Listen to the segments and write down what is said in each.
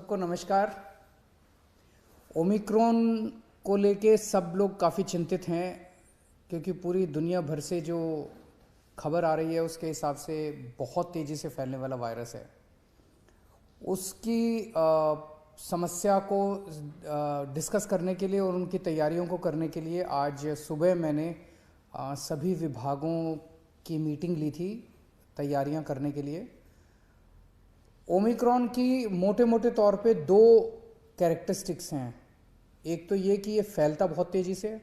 सबको नमस्कार। ओमिक्रॉन को लेके सब लोग काफ़ी चिंतित हैं क्योंकि पूरी दुनिया भर से जो खबर आ रही है उसके हिसाब से बहुत तेज़ी से फैलने वाला वायरस है। उसकी समस्या को डिस्कस करने के लिए और उनकी तैयारियों को करने के लिए आज सुबह मैंने सभी विभागों की मीटिंग ली थी तैयारियां करने के लिए। ओमिक्रॉन की मोटे मोटे तौर पे दो कैरेक्टरिस्टिक्स हैं। एक तो ये कि ये फैलता बहुत तेज़ी से,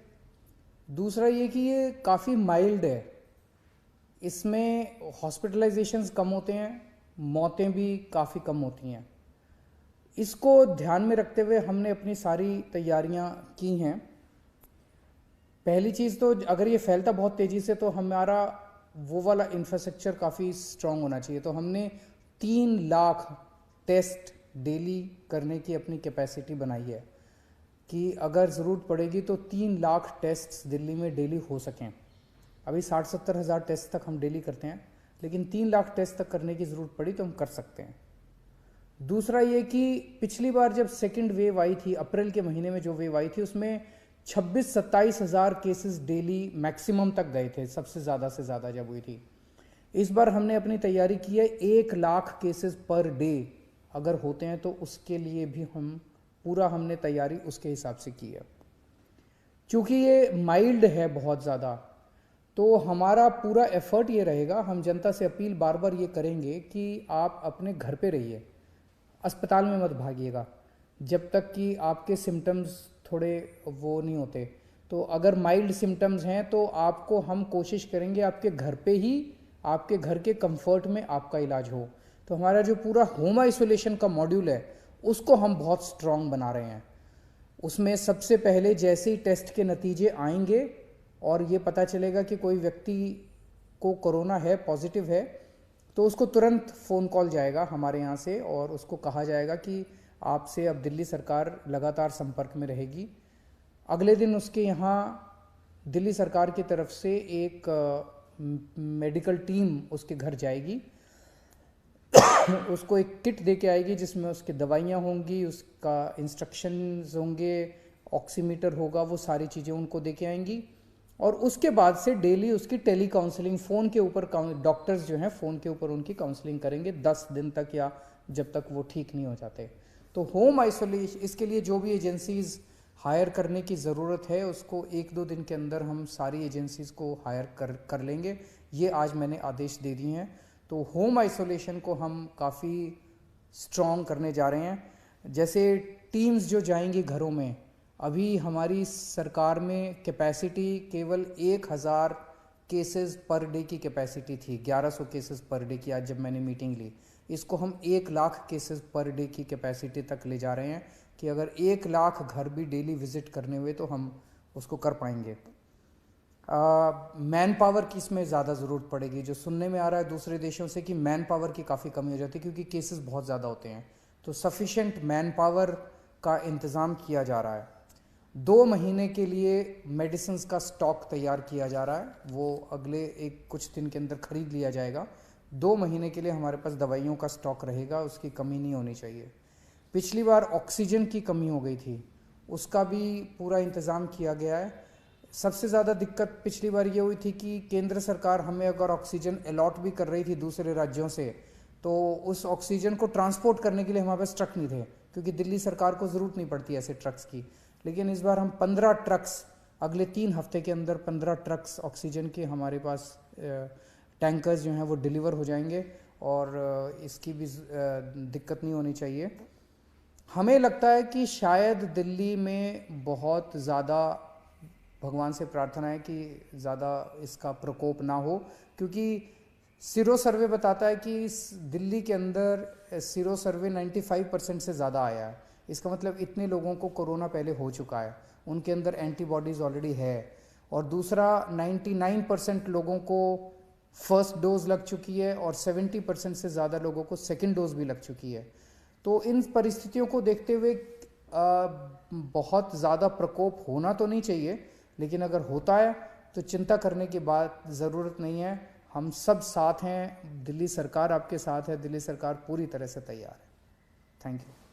दूसरा ये कि ये काफ़ी माइल्ड है। इसमें हॉस्पिटलाइजेशंस कम होते हैं, मौतें भी काफ़ी कम होती हैं। इसको ध्यान में रखते हुए हमने अपनी सारी तैयारियां की हैं। पहली चीज़ तो अगर ये फैलता बहुत तेज़ी से तो हमारा वो वाला इंफ्रास्ट्रक्चर काफ़ी स्ट्रांग होना चाहिए। तो हमने 3 लाख टेस्ट डेली करने की अपनी कैपेसिटी बनाई है कि अगर ज़रूरत पड़ेगी तो 3 लाख टेस्ट्स दिल्ली में डेली हो सकें। अभी 60-70 हज़ार टेस्ट तक हम डेली करते हैं, लेकिन 3 लाख टेस्ट तक करने की ज़रूरत पड़ी तो हम कर सकते हैं। दूसरा ये कि पिछली बार जब सेकेंड वेव आई थी, अप्रैल के महीने में जो वेव आई थी, उसमें 26-27 हज़ार केसेस डेली मैक्सिमम तक गए थे, सबसे ज़्यादा से ज़्यादा जब हुई थी। इस बार हमने अपनी तैयारी की है 1 लाख केसेस पर डे अगर होते हैं तो उसके लिए भी हमने तैयारी उसके हिसाब से की है। क्योंकि ये माइल्ड है बहुत ज़्यादा, तो हमारा पूरा एफर्ट ये रहेगा, हम जनता से अपील बार बार ये करेंगे कि आप अपने घर पे रहिए, अस्पताल में मत भागिएगा जब तक कि आपके सिम्टम्स थोड़े वो नहीं होते। तो अगर माइल्ड सिम्टम्स हैं तो आपको हम कोशिश करेंगे आपके घर पे ही, आपके घर के कंफर्ट में आपका इलाज हो। तो हमारा जो पूरा होम आइसोलेशन का मॉड्यूल है उसको हम बहुत स्ट्रांग बना रहे हैं। उसमें सबसे पहले जैसे ही टेस्ट के नतीजे आएंगे और ये पता चलेगा कि कोई व्यक्ति को कोरोना है, पॉजिटिव है, तो उसको तुरंत फ़ोन कॉल जाएगा हमारे यहाँ से और उसको कहा जाएगा कि आपसे अब दिल्ली सरकार लगातार संपर्क में रहेगी। अगले दिन उसके यहाँ दिल्ली सरकार की तरफ से एक मेडिकल टीम उसके घर जाएगी, उसको एक किट दे के आएगी जिसमें उसकी दवाइयाँ होंगी, उसका इंस्ट्रक्शंस होंगे, ऑक्सीमीटर होगा, वो सारी चीज़ें उनको दे के आएंगी। और उसके बाद से डेली उसकी टेली काउंसलिंग, फ़ोन के ऊपर डॉक्टर्स जो हैं फ़ोन के ऊपर उनकी काउंसलिंग करेंगे 10 दिन तक या जब तक वो ठीक नहीं हो जाते। तो होम आइसोलेशन, इसके लिए जो भी एजेंसीज़ हायर करने की ज़रूरत है उसको 1-2 दिन के अंदर हम सारी एजेंसीज़ को हायर कर लेंगे। ये आज मैंने आदेश दे दिए हैं। तो होम आइसोलेशन को हम काफ़ी स्ट्रॉन्ग करने जा रहे हैं। जैसे टीम्स जो जाएंगी घरों में, अभी हमारी सरकार में कैपेसिटी केवल 1000 केसेस पर डे की कैपेसिटी थी, 1100 केसेस पर डे की। आज जब मैंने मीटिंग ली, इसको हम 1 लाख केसेस पर डे की कैपेसिटी तक ले जा रहे हैं कि अगर 1 लाख घर भी डेली विजिट करने हुए तो हम उसको कर पाएंगे। मैन पावर की इसमें ज़्यादा ज़रूरत पड़ेगी। जो सुनने में आ रहा है दूसरे देशों से कि मैन पावर की काफ़ी कमी हो जाती है क्योंकि केसेस बहुत ज़्यादा होते हैं, तो सफिशेंट मैन पावर का इंतज़ाम किया जा रहा है। 2 महीने के लिए मेडिसिन्स का स्टॉक तैयार किया जा रहा है, वो अगले कुछ दिन के अंदर खरीद लिया जाएगा। 2 महीने के लिए हमारे पास दवाइयों का स्टॉक रहेगा, उसकी कमी नहीं होनी चाहिए। पिछली बार ऑक्सीजन की कमी हो गई थी, उसका भी पूरा इंतज़ाम किया गया है। सबसे ज़्यादा दिक्कत पिछली बार ये हुई थी कि केंद्र सरकार हमें अगर ऑक्सीजन अलॉट भी कर रही थी दूसरे राज्यों से, तो उस ऑक्सीजन को ट्रांसपोर्ट करने के लिए हमारे पास ट्रक नहीं थे क्योंकि दिल्ली सरकार को ज़रूरत नहीं पड़ती ऐसे ट्रक्स की। लेकिन इस बार हम 15 ट्रक्स, अगले 3 हफ्ते के अंदर 15 ट्रक्स ऑक्सीजन के हमारे पास टैंकर्स जो हैं वो डिलीवर हो जाएंगे और इसकी भी दिक्कत नहीं होनी चाहिए। हमें लगता है कि शायद दिल्ली में बहुत ज़्यादा, भगवान से प्रार्थना है कि ज़्यादा इसका प्रकोप ना हो, क्योंकि सीरो सर्वे बताता है कि इस दिल्ली के अंदर सीरो सर्वे 95% से ज़्यादा आया है। इसका मतलब इतने लोगों को कोरोना पहले हो चुका है, उनके अंदर एंटीबॉडीज़ ऑलरेडी है। और दूसरा 99% लोगों को फर्स्ट डोज लग चुकी है और 70% से ज़्यादा लोगों को सेकेंड डोज भी लग चुकी है। तो इन परिस्थितियों को देखते हुए बहुत ज़्यादा प्रकोप होना तो नहीं चाहिए, लेकिन अगर होता है तो चिंता करने की बात ज़रूरत नहीं है। हम सब साथ हैं, दिल्ली सरकार आपके साथ है, दिल्ली सरकार पूरी तरह से तैयार है। Thank you.